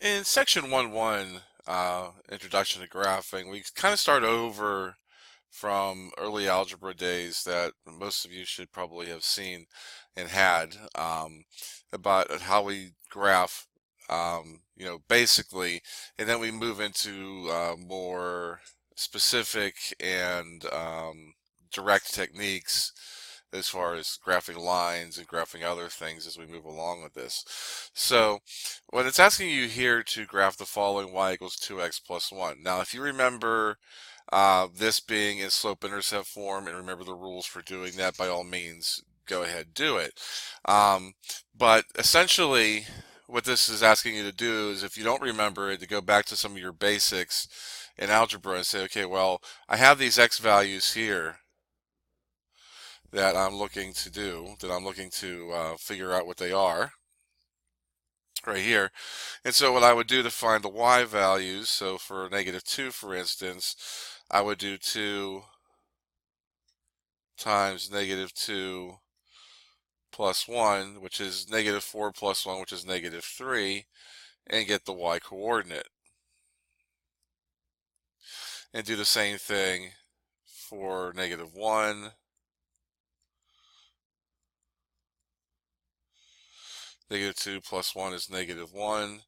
In section 1.1, Introduction to Graphing, we kind of start over from early algebra days that most of you should probably have seen and had, about how we graph, basically, and then we move into more specific and direct techniques as far as graphing lines and graphing other things as we move along with this. So when it's asking you here to graph the following, y equals 2x plus 1. Now if you remember this being in slope-intercept form and remember the rules for doing that, by all means go ahead, do it. But essentially what this is asking you to do is, if you don't remember it, to go back to some of your basics in algebra and say, okay, well, I have these x values here that I'm looking to figure out what they are right here. And so what I would do to find the y values, so for -2, for instance, I would do 2 times -2 plus 1, which is -4 plus 1, which is -3, and get the y coordinate. And do the same thing for -1, -2 plus 1 is -1,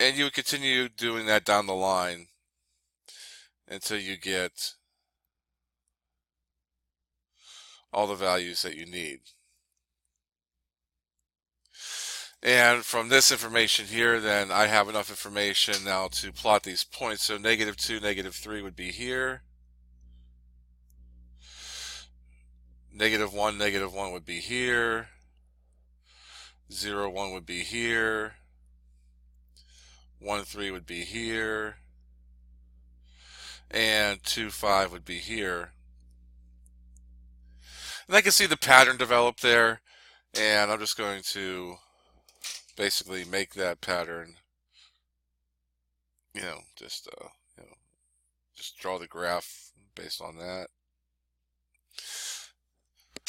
and you would continue doing that down the line until you get all the values that you need. And from this information here, then I have enough information now to plot these points. So -2, -3 would be here. -1, -1 would be here. 0, 1 would be here. 1, 3 would be here. And 2, 5 would be here. And I can see the pattern develop there. And I'm just going to basically make that pattern, just draw the graph based on that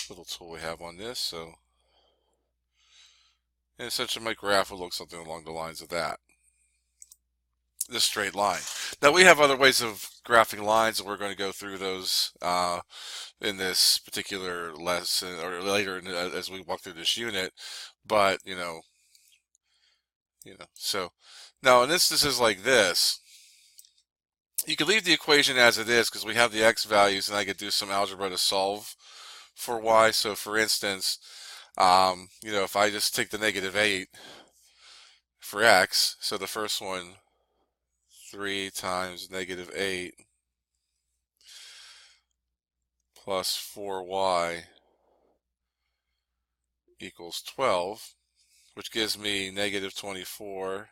little tool we have on this. So, and essentially my graph will look something along the lines of that, this straight line. Now we have other ways of graphing lines, and we're going to go through those in this particular lesson or later as we walk through this unit. But so now in this is like this. You could leave the equation as it is because we have the x values, and I could do some algebra to solve for y. So for instance, if I just take the -8 for x, so the first one, 3 times -8 plus 4y equals 12, which gives me -24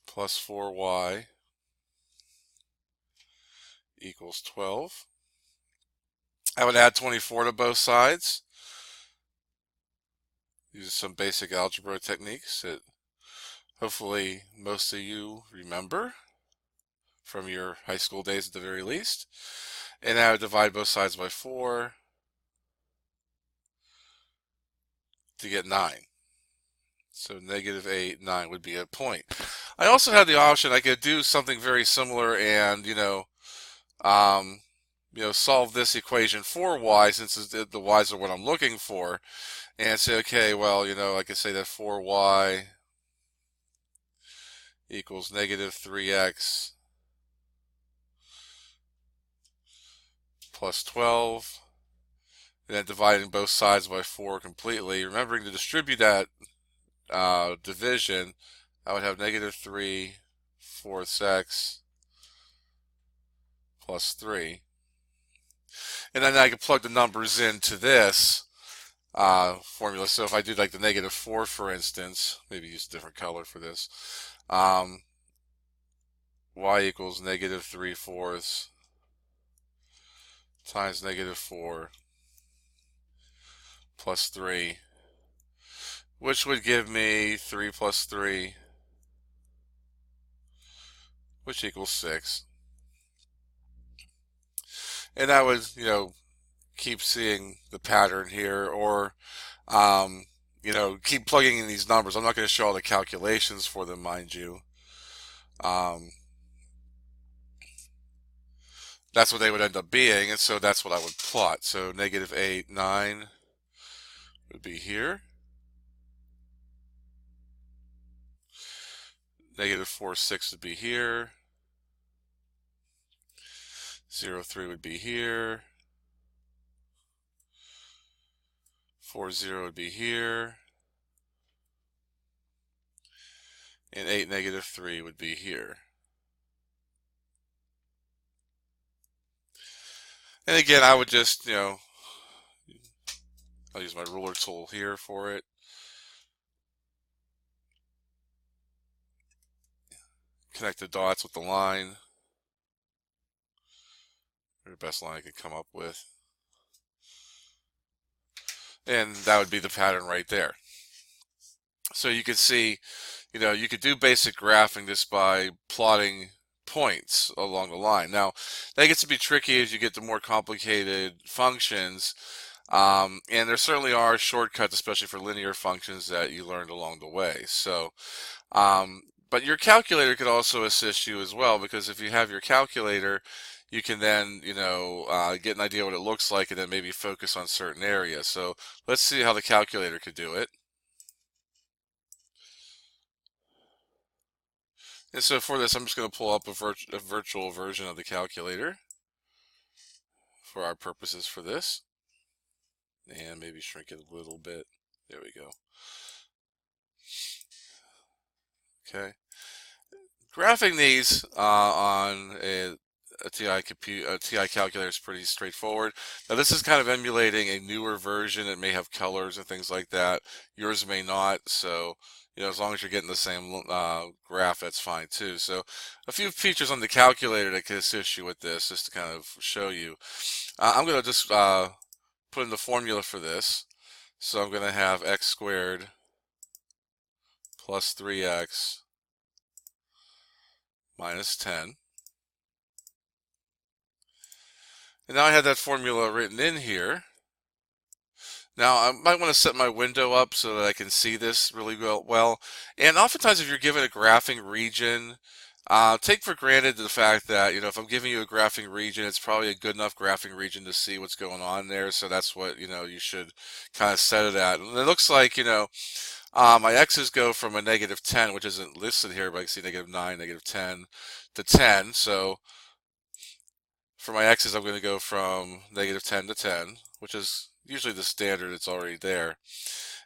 plus 4y equals 12. I would add 24 to both sides. These are some basic algebra techniques that hopefully most of you remember from your high school days at the very least. And I would divide both sides by 4 to get 9. So -8, 9 would be a point. I also had the option, I could do something very similar and, solve this equation for y, since the y's are what I'm looking for, and say, okay, well, I could say that 4y equals -3x plus 12, and then dividing both sides by 4 completely. Remembering to distribute that division, I would have -3/4 x plus 3. And then I can plug the numbers into this formula. So if I do like the -4, for instance, maybe use a different color for this, y equals -3/4 times -4 plus 3, which would give me 3 plus 3, which equals 6. And that would, keep seeing the pattern here, or um, keep plugging in these numbers. I'm not going to show all the calculations for them, mind you. Um, that's what they would end up being, and so that's what I would plot. So negative 8, 9 would be here. Negative 4, 6 would be here. 0, 3 would be here. 4, 0 would be here. And 8, negative 3 would be here. And again, I would just, I'll use my ruler tool here for it. Connect the dots with the line. The best line I could come up with. And that would be the pattern right there. So you could see, you could do basic graphing just by plotting points along the line. Now, that gets to be tricky as you get to more complicated functions. And there certainly are shortcuts, especially for linear functions, that you learned along the way. So, but your calculator could also assist you as well, because if you have your calculator, you can then, get an idea what it looks like and then maybe focus on certain areas. So let's see how the calculator could do it. And so for this, I'm just going to pull up a virtual version of the calculator for our purposes for this. And maybe shrink it a little bit. There we go. Okay. Graphing these on a TI calculator is pretty straightforward. Now this is kind of emulating a newer version. It may have colors and things like that. Yours may not. So, as long as you're getting the same graph, that's fine too. So a few features on the calculator that can assist you with this, just to kind of show you. I'm going to just put in the formula for this. So I'm going to have x squared plus 3x minus 10. And now I have that formula written in here. Now I might want to set my window up so that I can see this really well. And oftentimes if you're given a graphing region, take for granted the fact that, if I'm giving you a graphing region, it's probably a good enough graphing region to see what's going on there. So that's what, you should kind of set it at. And it looks like, my x's go from a negative 10, which isn't listed here, but I can see negative 9, negative 10 to 10. So for my x's, I'm going to go from negative 10 to 10, which is usually the standard. It's already there.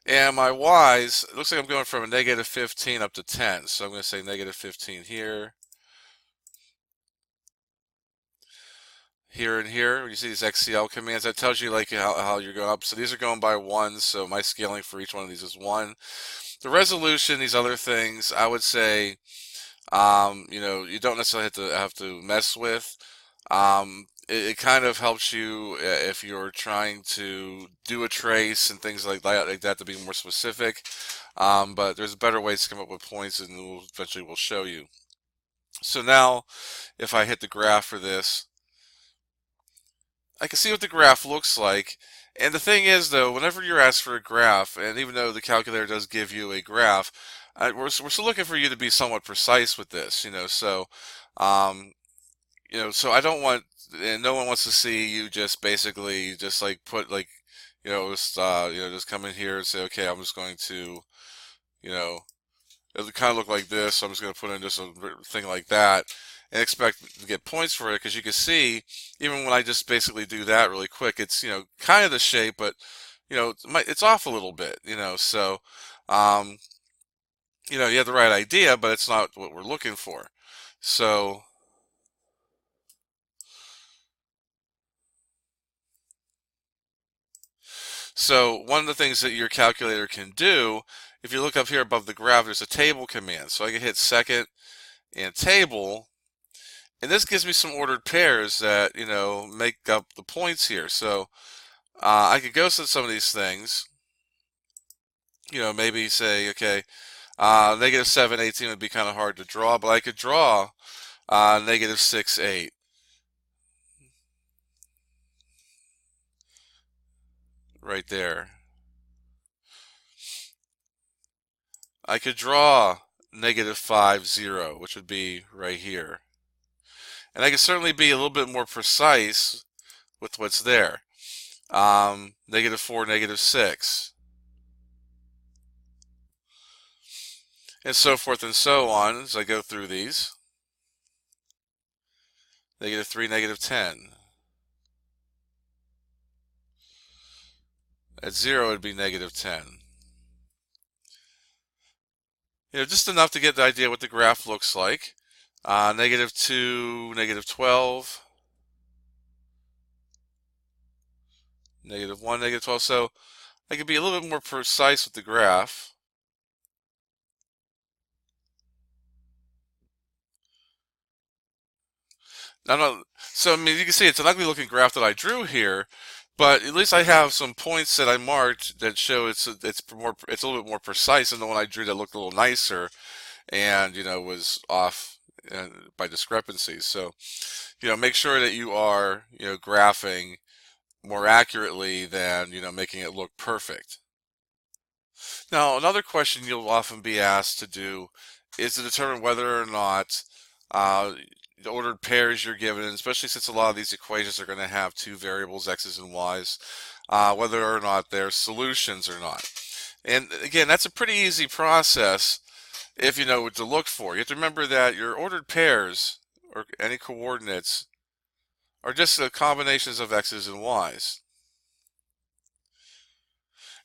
And my y's, it looks like I'm going from a negative 15 up to 10. So I'm going to say negative 15 here. Here and here, when you see these XCL commands, that tells you like how you're going up. So these are going by 1, so my scaling for each one of these is 1. The resolution, these other things, I would say, you don't necessarily have to mess with. It kind of helps you if you're trying to do a trace and things like that to be more specific. But there's better ways to come up with points, and eventually we'll show you. So now, if I hit the graph for this, I can see what the graph looks like. And the thing is, though, whenever you're asked for a graph, and even though the calculator does give you a graph, we're still looking for you to be somewhat precise with this, so, so I don't want, and no one wants to see you just basically just like put like, just come in here and say, okay, I'm just going to, it kind of look like this, so I'm just going to put in just a thing like that and expect to get points for it, because you can see, even when I just basically do that really quick, it's, kind of the shape, but, it's off a little bit, so, you have the right idea, but it's not what we're looking for. So, one of the things that your calculator can do, if you look up here above the graph, there's a table command. So I can hit second and table, and this gives me some ordered pairs that, make up the points here. So I could go to some of these things, maybe say, okay, negative 7, 18 would be kind of hard to draw, but I could draw negative 6, 8. right there. I could draw -5, 0, which would be right here. And I could certainly be a little bit more precise with what's there. -4, -6. And so forth and so on as I go through these. -3, -10. At 0, it would be -10. Just enough to get the idea what the graph looks like. -2, -12, -1, -12. So I could be a little bit more precise with the graph. So I mean, you can see it's an ugly looking graph that I drew here, but at least I have some points that I marked that show it's a little bit more precise than the one I drew that looked a little nicer and was off by discrepancies. So make sure that you are graphing more accurately than making it look perfect. Now, another question you'll often be asked to do is to determine whether or not the ordered pairs you're given, especially since a lot of these equations are going to have two variables, x's and y's, whether or not they're solutions or not. And again, that's a pretty easy process if you know what to look for. You have to remember that your ordered pairs, or any coordinates, are just combinations of x's and y's.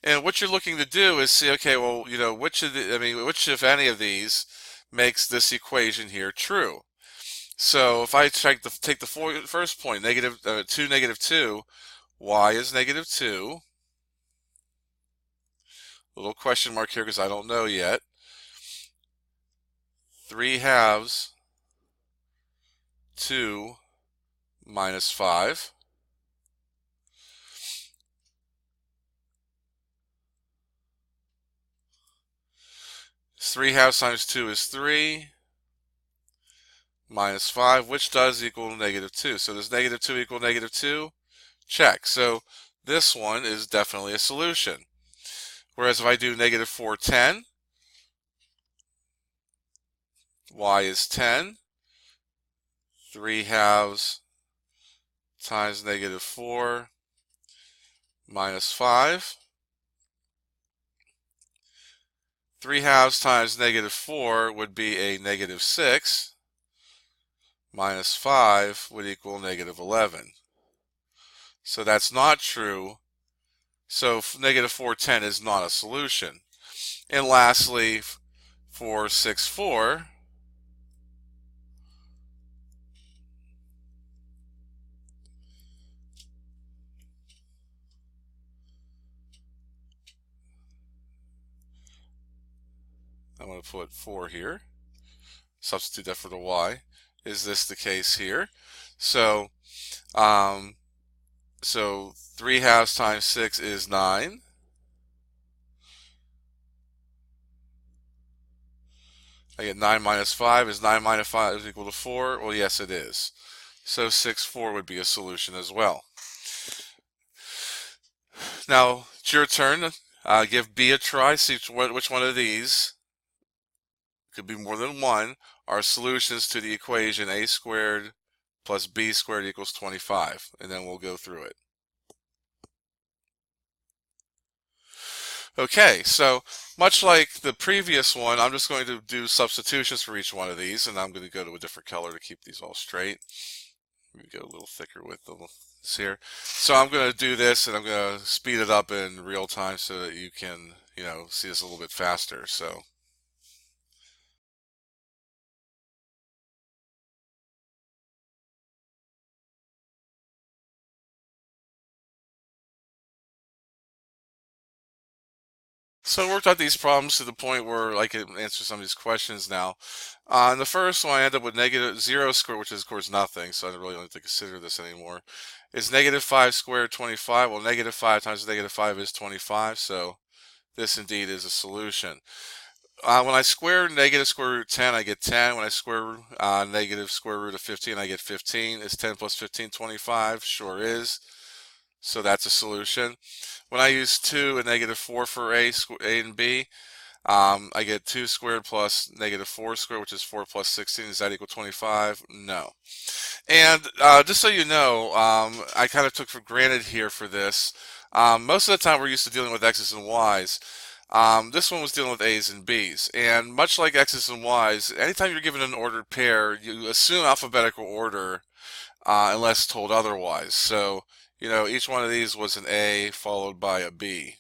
And what you're looking to do is see, okay, well, which if any of these makes this equation here true. So if I take the first point, 2, -2, y is -2. Little question mark here because I don't know yet. 3/2, 2 minus 5. It's 3/2 times 2 is 3. Minus 5, which does equal -2. So does -2 equal -2? Check. So this one is definitely a solution. Whereas if I do -4, 10, y is 10. 3/2 times -4 minus 5. 3/2 times -4 would be a -6. Minus 5 would equal -11. So that's not true. So -410 is not a solution. And lastly, for 6, 4, I'm going to put 4 here, substitute that for the y. Is this the case here? So, 3/2 times 6 is 9. I get 9 minus 5. Is 9 minus 5 equal to 4? Well, yes, it is. So 6, 4 would be a solution as well. Now, it's your turn. Give B a try. See which one of these, could be more than one, are solutions to the equation a squared plus b squared equals 25. And then we'll go through it. Okay, so much like the previous one, I'm just going to do substitutions for each one of these, and I'm going to go to a different color to keep these all straight. Let me go a little thicker with this here. So I'm going to do this, and I'm going to speed it up in real time so that you can, see this a little bit faster. So I worked out these problems to the point where I can answer some of these questions now. On the first one, I ended up with -0 squared, which is of course nothing, so I don't really have to consider this anymore. Is -5 squared 25? Well, -5 times -5 is 25, so this indeed is a solution. When I square negative square root 10, I get 10. When I square negative square root of 15, I get 15. Is 10 plus 15 25? Sure is. So that's a solution. When I use 2 and -4 for A and B, I get 2 squared plus -4 squared, which is 4 plus 16. Does that equal 25? No. And just so you know, I kind of took for granted here for this. Most of the time we're used to dealing with x's and y's. This one was dealing with a's and b's. And much like x's and y's, anytime you're given an ordered pair, you assume alphabetical order unless told otherwise. So, each one of these was an A followed by a B.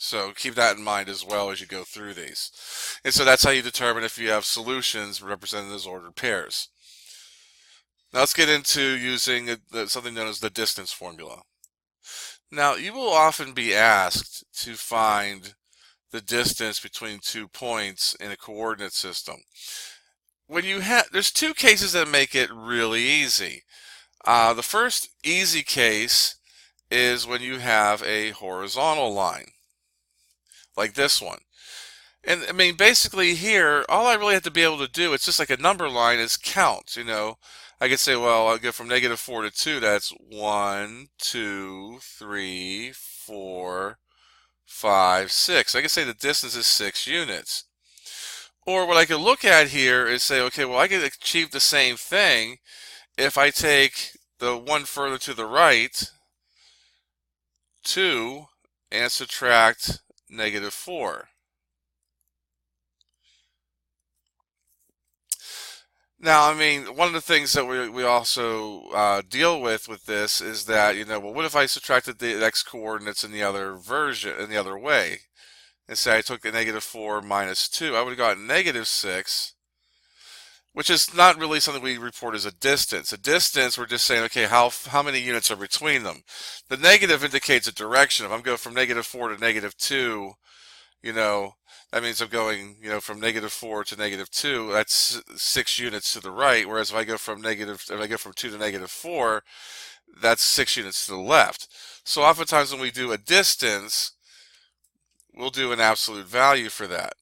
So keep that in mind as well as you go through these. And so that's how you determine if you have solutions represented as ordered pairs. Now let's get into using something known as the distance formula. Now you will often be asked to find the distance between 2 points in a coordinate system. There's two cases that make it really easy. The first easy case is when you have a horizontal line, like this one. And I mean, basically here, all I really have to be able to do, it's just like a number line, is count. I could say, well, I'll go from -4 to 2. That's 1, 2, 3, 4, 5, 6. I could say the distance is 6 units. Or what I could look at here is say, okay, well, I could achieve the same thing if I take the one further to the right, 2, and subtract -4. Now, I mean, one of the things that we also deal with this is that, well, what if I subtracted the x coordinates in the other way? And say I took the -4 minus 2, I would have gotten -6, which is not really something we report as a distance. A distance, we're just saying, okay, how many units are between them? The negative indicates a direction. If I'm going from -4 to -2, that means I'm going, from -4 to -2. That's 6 units to the right. Whereas if I go from 2 to -4, that's 6 units to the left. So oftentimes when we do a distance, we'll do an absolute value for that.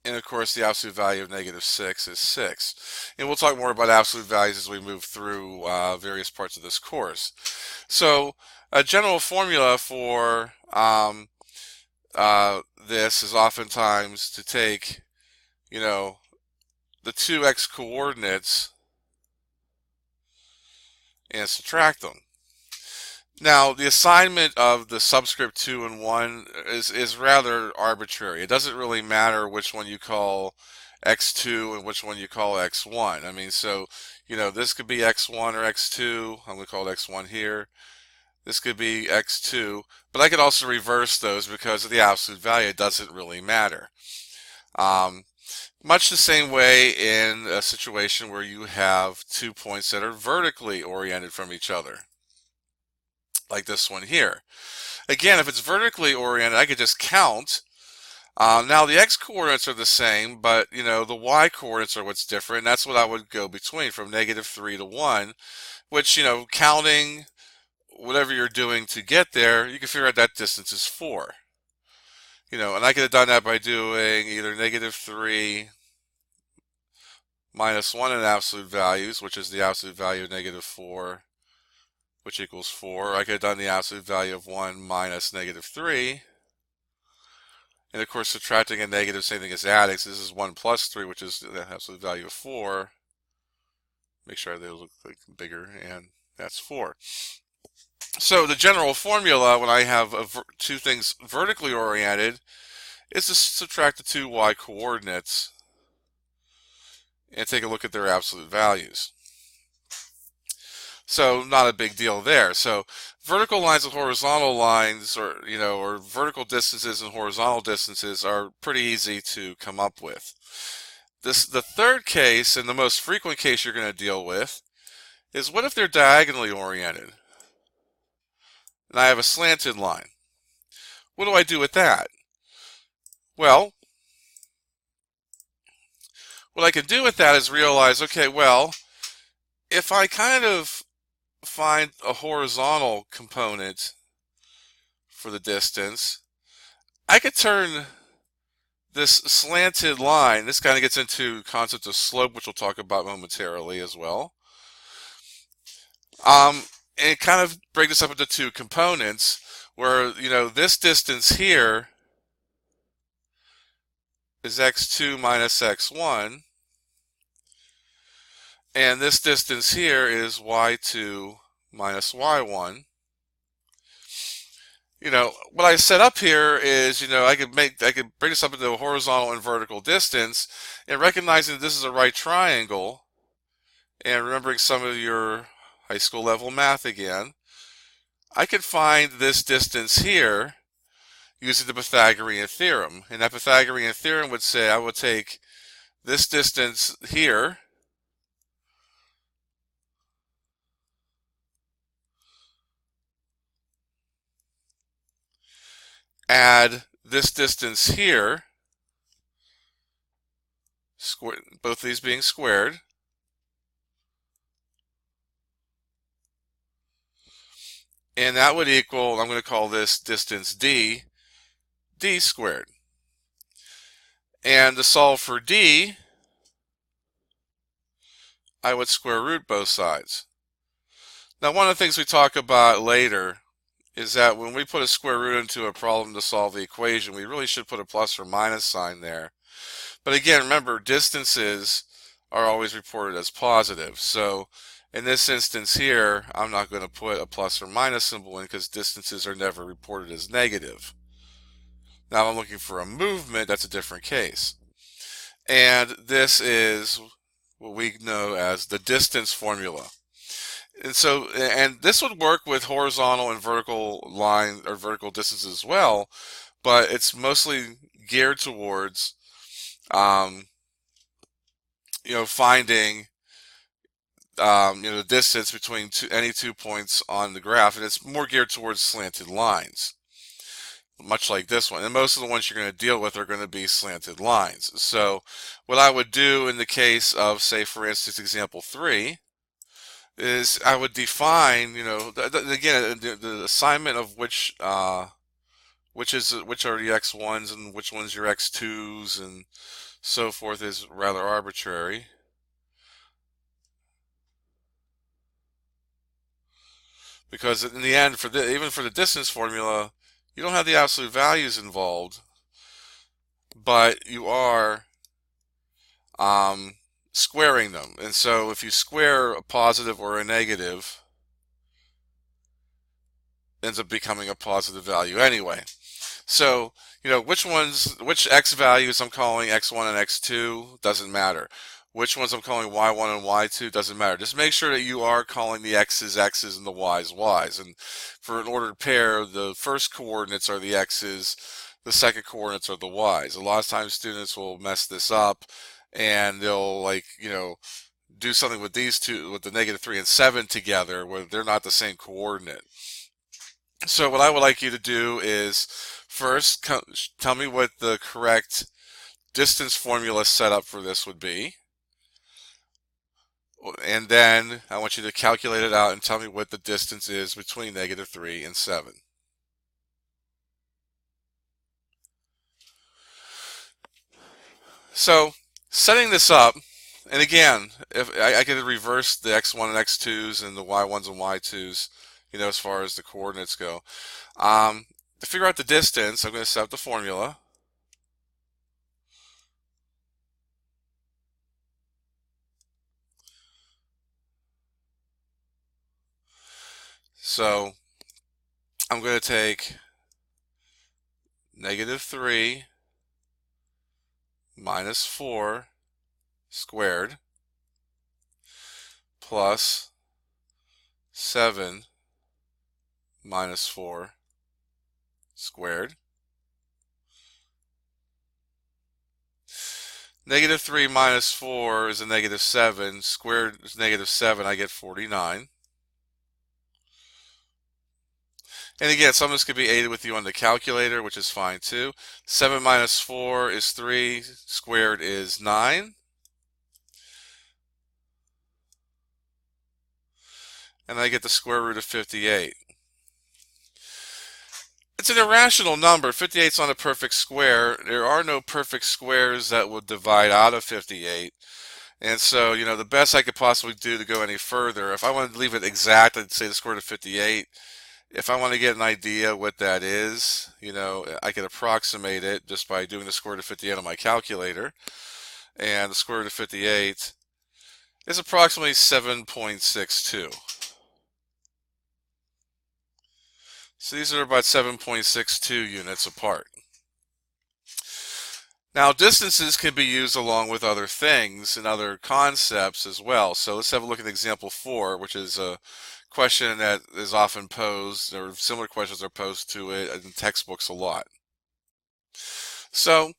And of course, the absolute value of -6 is 6. And we'll talk more about absolute values as we move through various parts of this course. So a general formula for this is oftentimes to take, the 2x coordinates and subtract them. Now, the assignment of the subscript 2 and 1 is rather arbitrary. It doesn't really matter which one you call x2 and which one you call x1. I mean, so, this could be x1 or x2. I'm going to call it x1 here. This could be x2, but I could also reverse those because of the absolute value. It doesn't really matter. Much the same way in a situation where you have 2 points that are vertically oriented from each other, like this one here. Again, if it's vertically oriented, I could just count. Now the x coordinates are the same, but the y coordinates are what's different. And that's what I would go between, from -3 to 1, which, counting whatever you're doing to get there, you can figure out that distance is 4. And I could have done that by doing either -3 minus 1 in absolute values, which is the absolute value of -4, which equals 4. I could have done the absolute value of 1 minus -3. And of course, subtracting a negative, same thing as adding. So this is 1 plus 3, which is the absolute value of 4. Make sure they look like bigger, and that's 4. So the general formula when I have two things vertically oriented is to subtract the 2 y coordinates and take a look at their absolute values. So not a big deal there. So vertical lines and horizontal lines, or vertical distances and horizontal distances, are pretty easy to come up with. The third case, and the most frequent case you're going to deal with, is what if they're diagonally oriented? And I have a slanted line. What do I do with that? Well, what I can do with that is realize, okay, well, if I kind of find a horizontal component for the distance, I could turn this slanted line, this kind of gets into concept of slope, which we'll talk about momentarily as well. and kind of break this up into two components where, this distance here is x2 minus x1, and this distance here is y2 minus y1. What I set up here is, I could break this up into a horizontal and vertical distance, and recognizing that this is a right triangle, and remembering some of your high school level math again, I could find this distance here using the Pythagorean theorem. And that Pythagorean theorem would say I would take this distance here, add this distance here, both of these being squared, and that would equal, I'm going to call this distance d squared. And to solve for d, I would square root both sides. Now, one of the things we talk about later is that when we put a square root into a problem to solve the equation, we really should put a plus or minus sign there. But again, remember, distances are always reported as positive. So in this instance here, I'm not going to put a plus or minus symbol in because distances are never reported as negative. Now, if I'm looking for a movement, that's a different case. And this is what we know as the distance formula. And this would work with horizontal and vertical line or vertical distances as well, but it's mostly geared towards finding the distance between any 2 points on the graph, and it's more geared towards slanted lines, much like this one. And most of the ones you're going to deal with are going to be slanted lines. So what I would do in the case of, say, for instance, example 3, is I would define, again, the assignment of which are the x1s and which ones your x2s and so forth is rather arbitrary. Because in the end, even for the distance formula, you don't have the absolute values involved, but you are squaring them. And so if you square a positive or a negative, it ends up becoming a positive value anyway. So, which x values I'm calling x1 and x2 doesn't matter. Which ones I'm calling y1 and y2 doesn't matter. Just make sure that you are calling the x's x's and the y's y's. And for an ordered pair, the first coordinates are the x's, the second coordinates are the y's. A lot of times students will mess this up and they'll do something with these two, with the -3 and 7 together, where they're not the same coordinate. So what I would like you to do is first tell me what the correct distance formula setup for this would be. And then I want you to calculate it out and tell me what the distance is between -3 and 7. So setting this up, and again, if I could reverse the x1 and x2s and the y1s and y2s, as far as the coordinates go. To figure out the distance, I'm going to set up the formula. So I'm going to take -3 minus 4 squared plus 7 minus 4 squared. -3 minus 4 is a -7. Squared is -7. I get 49. And again, some of this could be aided with you on the calculator, which is fine too. 7 minus 4 is 3. Squared is 9. And I get the square root of 58. It's an irrational number. 58 is not a perfect square. There are no perfect squares that would divide out of 58. And so, the best I could possibly do to go any further, if I wanted to leave it exact, I'd say the square root of 58. If I want to get an idea what that is, I could approximate it just by doing the square root of 58 on my calculator. And the square root of 58 is approximately 7.62. So these are about 7.62 units apart. Now, distances can be used along with other things and other concepts as well. So let's have a look at example 4, which is a question that is often posed, or similar questions are posed to it in textbooks a lot. So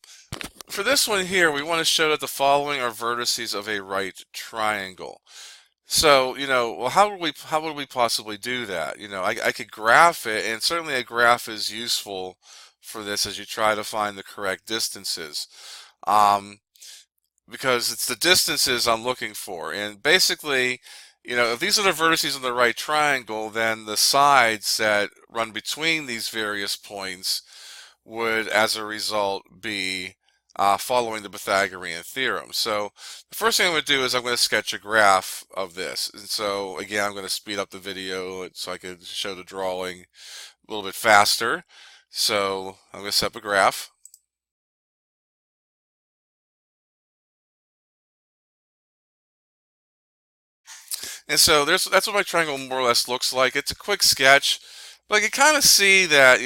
for this one here, we want to show that the following are vertices of a right triangle. So, well, how would we possibly do that? I could graph it, and certainly a graph is useful for this as you try to find the correct distances. Because it's the distances I'm looking for. And basically, if these are the vertices of the right triangle, then the sides that run between these various points would, as a result, be following the Pythagorean theorem. So the first thing I'm going to do is I'm going to sketch a graph of this. And so again, I'm going to speed up the video so I can show the drawing a little bit faster. So I'm going to set up a graph. And so that's what my triangle more or less looks like. It's a quick sketch, but I can kind of see that,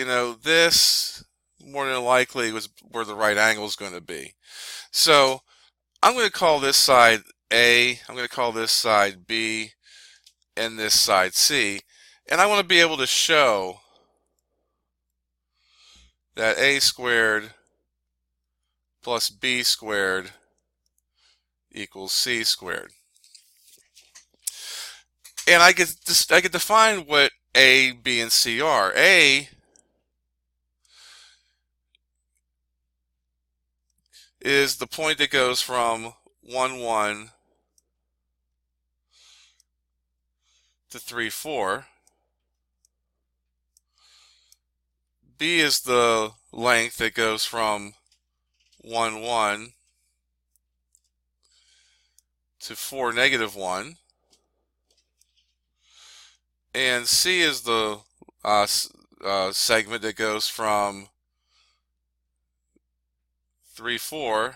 this more than likely was where the right angle is going to be. So I'm going to call this side A, I'm going to call this side B, and this side C. And I want to be able to show that A squared plus B squared equals C squared. And I could define what A, B, and C are. A is the point that goes from 1, 1 to 3, 4. B is the length that goes from 1, 1 to 4, negative 1. And C is the segment that goes from 3, 4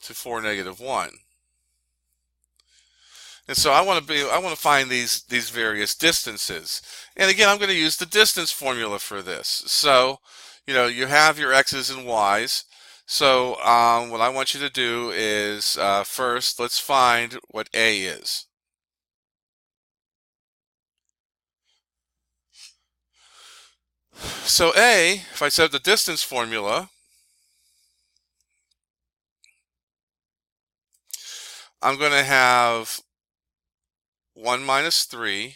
to 4, negative 1. And so I want to find these various distances. And again, I'm going to use the distance formula for this. So, you have your x's and y's. So what I want you to do is first, let's find what A is. So A, if I set up the distance formula, I'm going to have 1 minus 3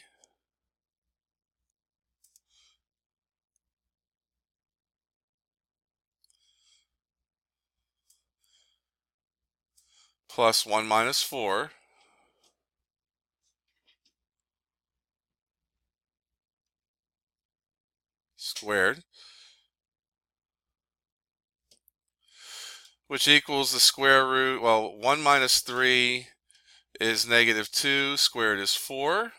plus 1 minus 4 squared, which equals the square root, well, 1 minus 3 is negative 2, squared is 4.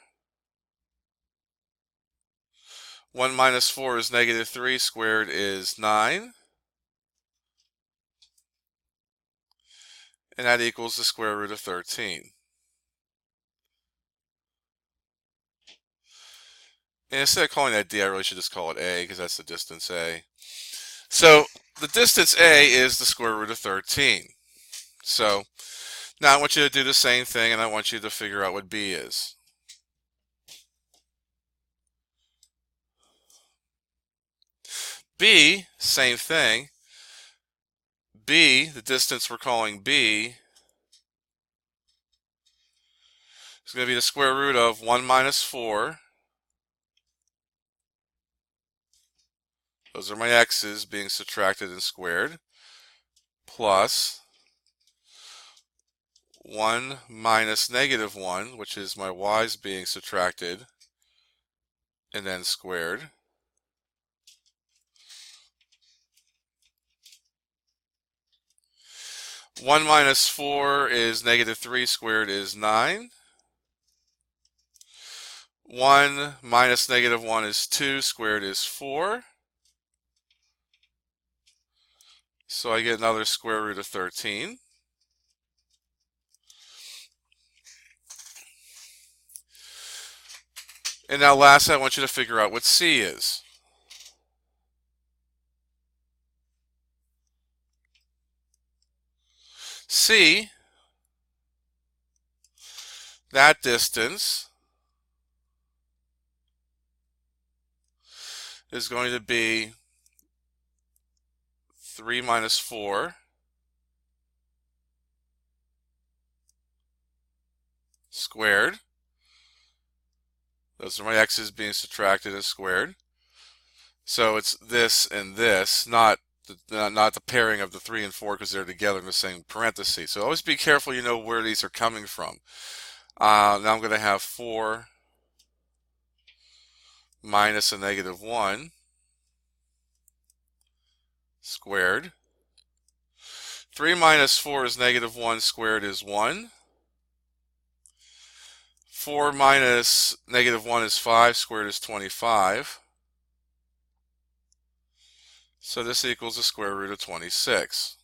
1 minus 4 is negative 3, squared is 9. And that equals the square root of 13. And instead of calling that D, I really should just call it A, because that's the distance A. So the distance A is the square root of 13. So now I want you to do the same thing, and I want you to figure out what B is. B, same thing. B, the distance we're calling B, is going to be the square root of 1 minus 4. Those are my x's being subtracted and squared, plus 1 minus negative 1, which is my y's being subtracted and then squared. 1 minus 4 is negative 3 squared is 9. 1 minus negative 1 is 2 squared is 4. So I get another square root of 13. And now lastly, I want you to figure out what C is. C, that distance, is going to be 3 minus 4 squared. Those are my x's being subtracted and squared. So it's this and this, not the pairing of the 3 and 4 because they're together in the same parenthesis. So always be careful, you know, where these are coming from. Now I'm going to have 4 minus a negative 1 squared. 3 minus 4 is negative 1 squared is 1. 4 minus negative 1 is 5 squared is 25. So this equals the square root of 26.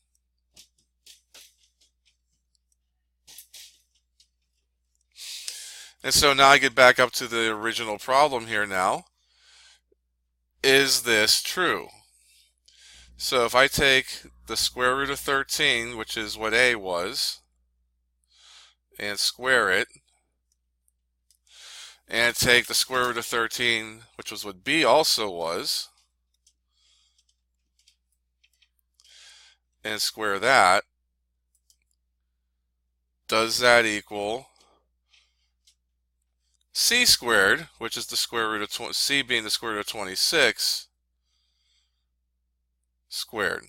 And so now I get back up to the original problem here now. Is this true? So if I take the square root of 13, which is what A was, and square it, and take the square root of 13, which was what B also was, and square that, does that equal C squared, which is the square root of C being the square root of 26 squared?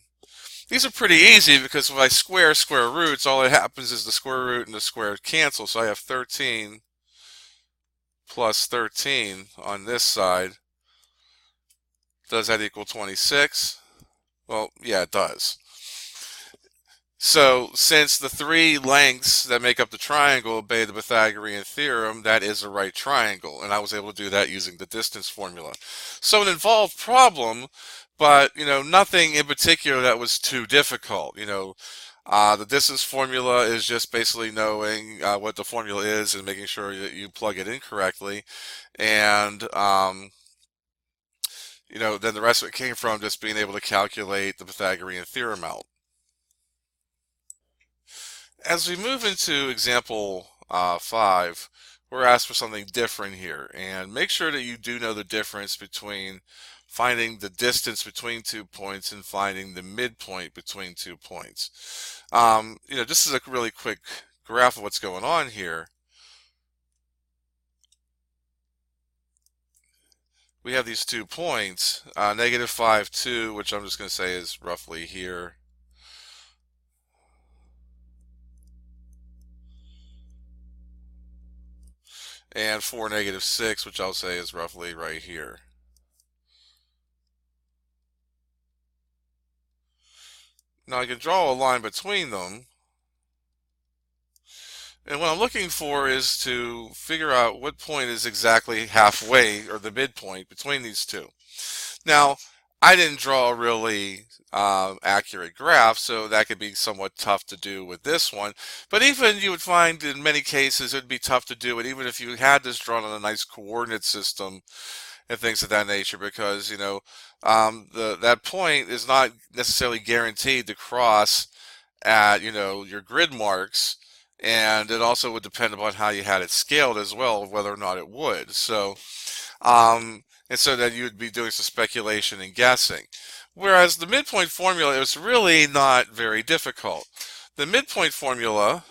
These are pretty easy because if I square square roots, all that happens is the square root and the square cancel. So I have 13 plus 13 on this side. Does that equal 26? Well, yeah, it does. So since the 3 lengths that make up the triangle obey the Pythagorean theorem, that is a right triangle. And I was able to do that using the distance formula. So an involved problem, but nothing in particular that was too difficult. The distance formula is just basically knowing what the formula is and making sure that you plug it in correctly. And then the rest of it came from just being able to calculate the Pythagorean theorem out. As we move into example 5, we're asked for something different here, and make sure that you do know the difference between finding the distance between 2 points and finding the midpoint between 2 points. Just as a really quick graph of what's going on here, we have these 2 points, negative 5, 2, which I'm just going to say is roughly here. And 4, negative 6, which I'll say is roughly right here. Now I can draw a line between them. And what I'm looking for is to figure out what point is exactly halfway, or the midpoint, between these two. Now, I didn't draw a really accurate graph, so that could be somewhat tough to do with this one. But even you would find in many cases it would be tough to do it even if you had this drawn on a nice coordinate system and things of that nature, because that point is not necessarily guaranteed to cross at your grid marks, and it also would depend upon how you had it scaled as well, whether or not it would. So and so that you would be doing some speculation and guessing. Whereas the midpoint formula is really not very difficult. The midpoint formula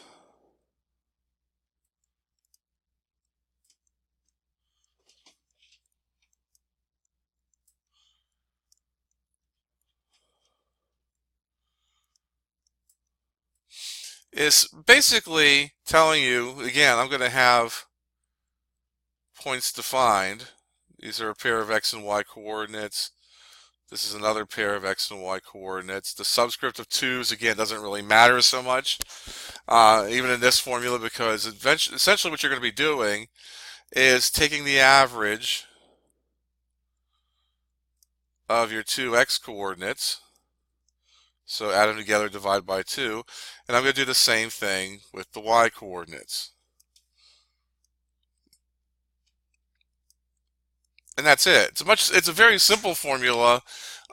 is basically telling you, again, I'm going to have points defined. These are a pair of x and y coordinates. This is another pair of x and y coordinates. The subscript of 2's, again, doesn't really matter so much, even in this formula, because essentially what you're going to be doing is taking the average of your two x coordinates, so add them together, divide by 2, and I'm going to do the same thing with the y coordinates. And that's it. It's a very simple formula.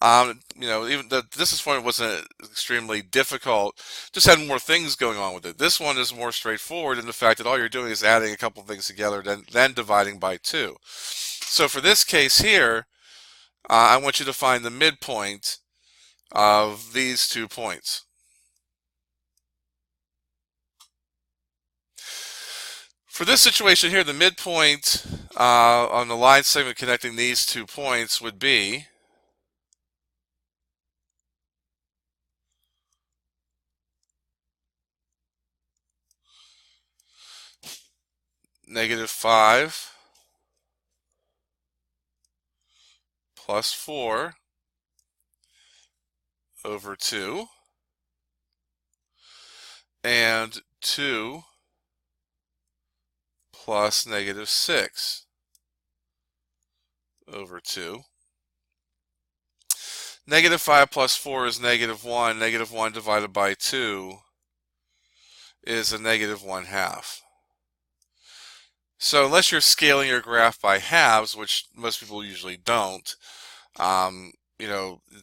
Even the distance formula wasn't extremely difficult. Just had more things going on with it. This one is more straightforward in the fact that all you're doing is adding a couple things together, then dividing by 2. So for this case here, I want you to find the midpoint of these 2 points. For this situation here, the midpoint on the line segment connecting these 2 points would be -5 plus 4 over 2 and 2 plus -6 over 2. -5 plus 4 is -1. -1 divided by 2 is a -1/2. So unless you're scaling your graph by halves, which most people usually don't,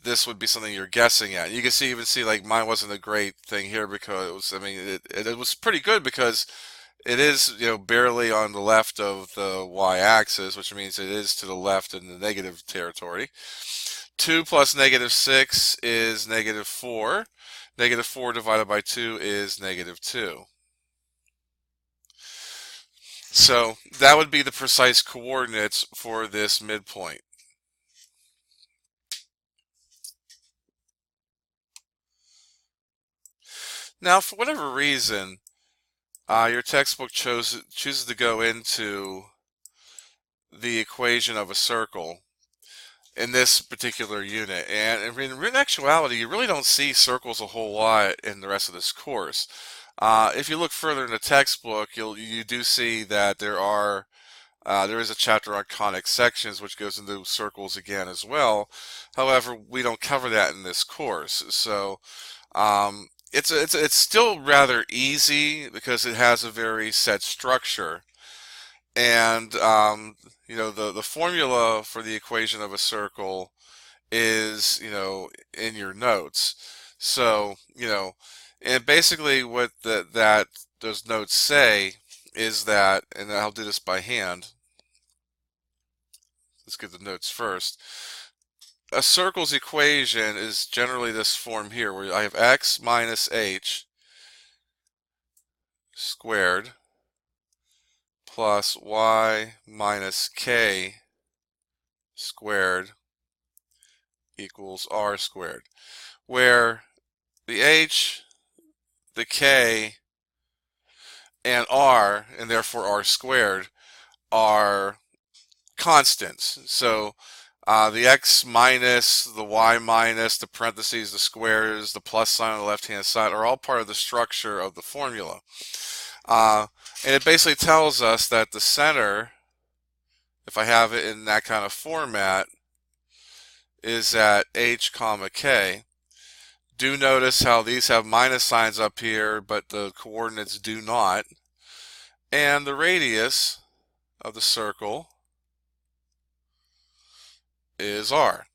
this would be something you're guessing at. You can even see like mine wasn't a great thing here because it was pretty good because it is barely on the left of the y-axis, which means it is to the left in the negative territory. 2 plus -6 is -4. -4 divided by 2 is -2. So that would be the precise coordinates for this midpoint. Now, for whatever reason, your textbook chooses to go into the equation of a circle in this particular unit. And in actuality, you really don't see circles a whole lot in the rest of this course. If you look further in the textbook, you do see that there is a chapter on conic sections which goes into circles again as well. However, we don't cover that in this course. So it's still rather easy because it has a very set structure. And the formula for the equation of a circle is in your notes. So and basically what those notes say is that, and I'll do this by hand. Let's get the notes first. A circle's equation is generally this form here, where I have x minus h squared plus y minus k squared equals r squared, where the h, the k, and r, and therefore r squared, are constants. So the x minus, the y minus, the parentheses, the squares, the plus sign on the left-hand side are all part of the structure of the formula. And it basically tells us that the center, if I have it in that kind of format, is at h comma k. Do notice how these have minus signs up here, but the coordinates do not. And the radius of the circle is r.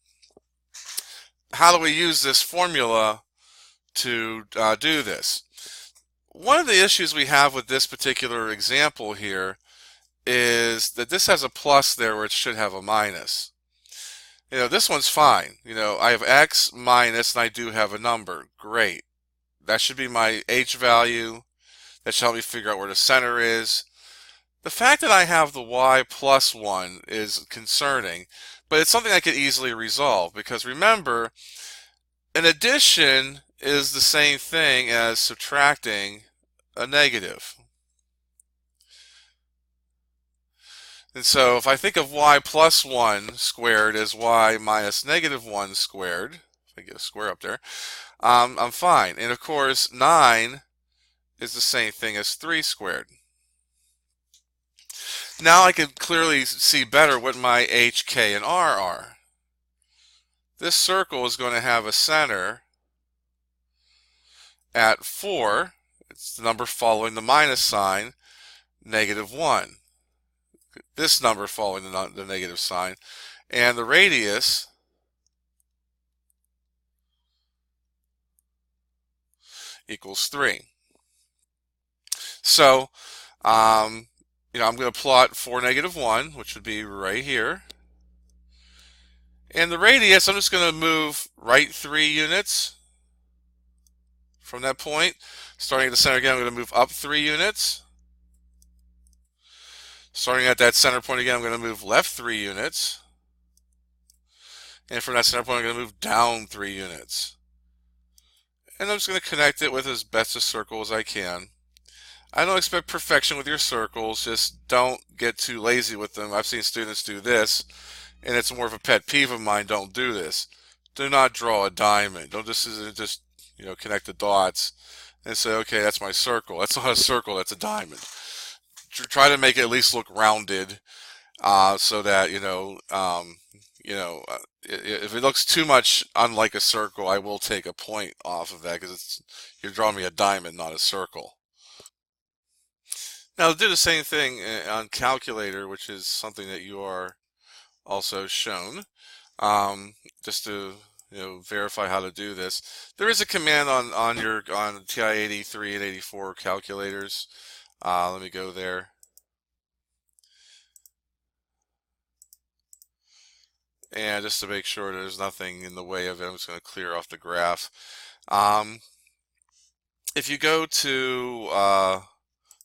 How do we use this formula to do this? One of the issues we have with this particular example here is that this has a plus there where it should have a minus. This one's fine. I have x minus and I do have a number. Great. That should be my h value. That should help me figure out where the center is. The fact that I have the y plus 1 is concerning, but it's something I could easily resolve because remember, an addition is the same thing as subtracting a negative. And so if I think of y plus 1 squared as y minus negative 1 squared, if I get a square up there, I'm fine. And of course, 9 is the same thing as 3 squared. Now I can clearly see better what my h, k, and r are. This circle is going to have a center at 4. It's the number following the minus sign, negative 1. This number following the negative sign. And the radius equals 3. So, I'm going to plot 4, negative 1, which would be right here. And the radius, I'm just going to move right 3 units from that point. Starting at the center again, I'm going to move up 3 units. Starting at that center point again, I'm going to move left 3 units. And from that center point, I'm going to move down 3 units. And I'm just going to connect it with as best a circle as I can. I don't expect perfection with your circles, just don't get too lazy with them. I've seen students do this, and it's more of a pet peeve of mine. Don't do this. Do not draw a diamond. Don't just connect the dots and say, okay, that's my circle. That's not a circle, that's a diamond. Try to make it at least look rounded, so that if it looks too much unlike a circle, I will take a point off of that because you're drawing me a diamond, not a circle. Now, to do the same thing on calculator, which is something that you are also shown, just to verify how to do this. There is a command on TI 83 and 84 calculators. Let me go there. And just to make sure there's nothing in the way of it, I'm just going to clear off the graph. If you go to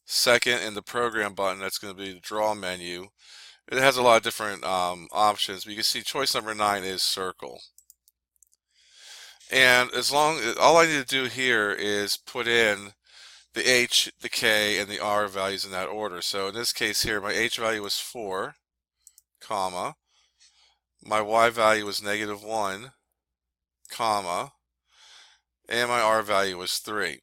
second in the program button, that's going to be the draw menu. It has a lot of different options, but you can see choice number 9 is circle. And all I need to do here is put in the h, the k, and the r values in that order. So in this case here, my h value was 4, comma. My y value was negative 1, comma. And my r value was 3.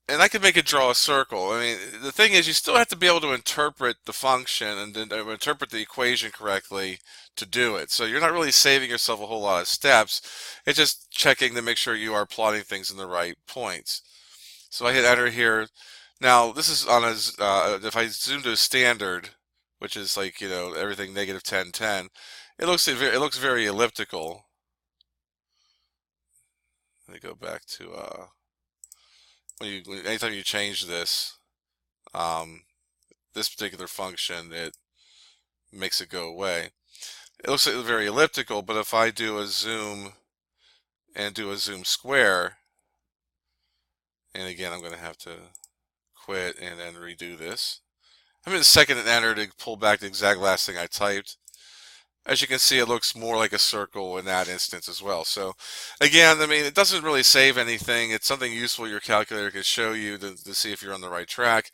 And I could make it draw a circle. I mean, the thing is, you still have to be able to interpret the function and then interpret the equation correctly to do it. So you're not really saving yourself a whole lot of steps. It's just checking to make sure you are plotting things in the right points. So I hit enter here. Now this is on if I zoom to a standard, which is like everything negative 10, 10, it looks very elliptical. Let me go back to anytime you change this, this particular function, it makes it go away. It looks like very elliptical, but if I do a zoom and do a zoom square, and again I'm going to have to quit and then redo this. I'm in the second and enter to pull back the exact last thing I typed. As you can see, it looks more like a circle in that instance as well. So again, I mean, it doesn't really save anything. It's something useful your calculator can show you to see if you're on the right track.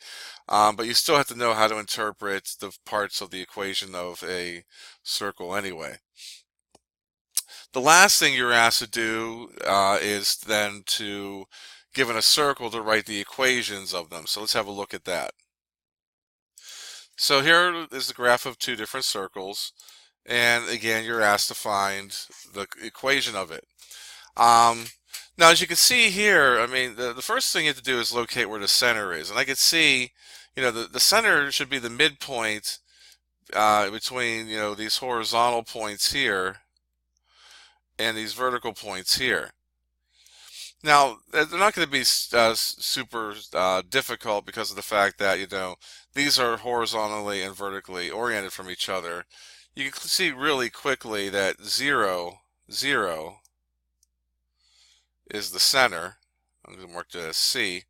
But you still have to know how to interpret the parts of the equation of a circle anyway. The last thing you're asked to do is then to, given a circle, to write the equations of them. So let's have a look at that. So here is the graph of two different circles. And again, you're asked to find the equation of it. Now, as you can see here, I mean, the first thing you have to do is locate where the center is. And I can see, the center should be the midpoint between, these horizontal points here and these vertical points here. Now, they're not going to be super difficult because of the fact that, these are horizontally and vertically oriented from each other. You can see really quickly that 0, 0 is the center. I'm going to mark that as C.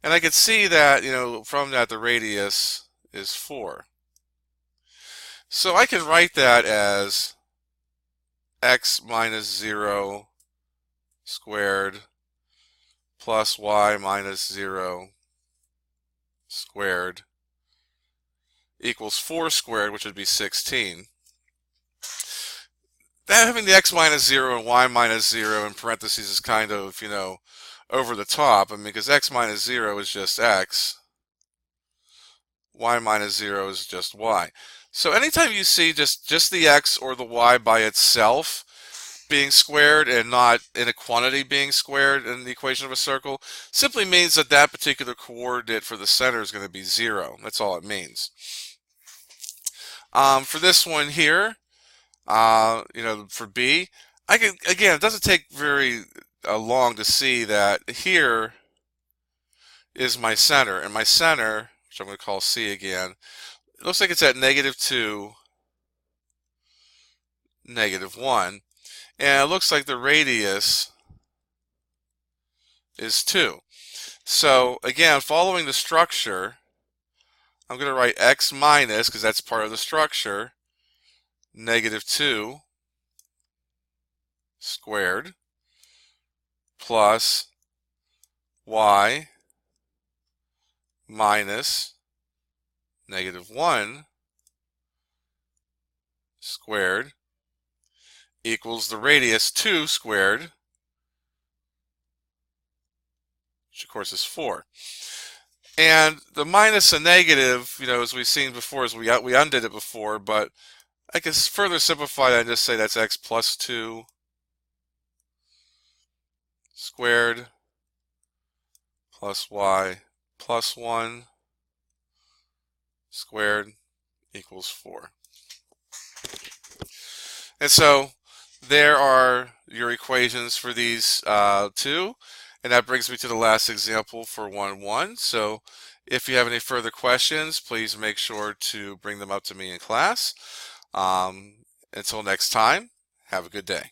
And I can see that, from that the radius is 4. So I can write that as x minus 0 squared plus y minus 0 squared equals 4 squared, which would be 16. That having the x minus 0 and y minus 0 in parentheses is kind of, over the top. I mean, because x minus 0 is just x, y minus 0 is just y. So anytime you see just the x or the y by itself being squared and not in a quantity being squared in the equation of a circle, simply means that that particular coordinate for the center is going to be 0. That's all it means. For this one here, for B, again, it doesn't take very long to see that here is my center, and my center, which I'm going to call C again, it looks like it's at -2, -1, and it looks like the radius is 2. So again, following the structure, I'm going to write x minus, because that's part of the structure, -2 squared plus y minus -1 squared equals the radius 2 squared, which of course is 4. And the minus and negative, as we've seen before, as we undid it before, but I can further simplify that and just say that's x plus 2 squared plus y plus 1 squared equals 4. And so there are your equations for these two. And that brings me to the last example for 1-1. So if you have any further questions, please make sure to bring them up to me in class. Until next time, have a good day.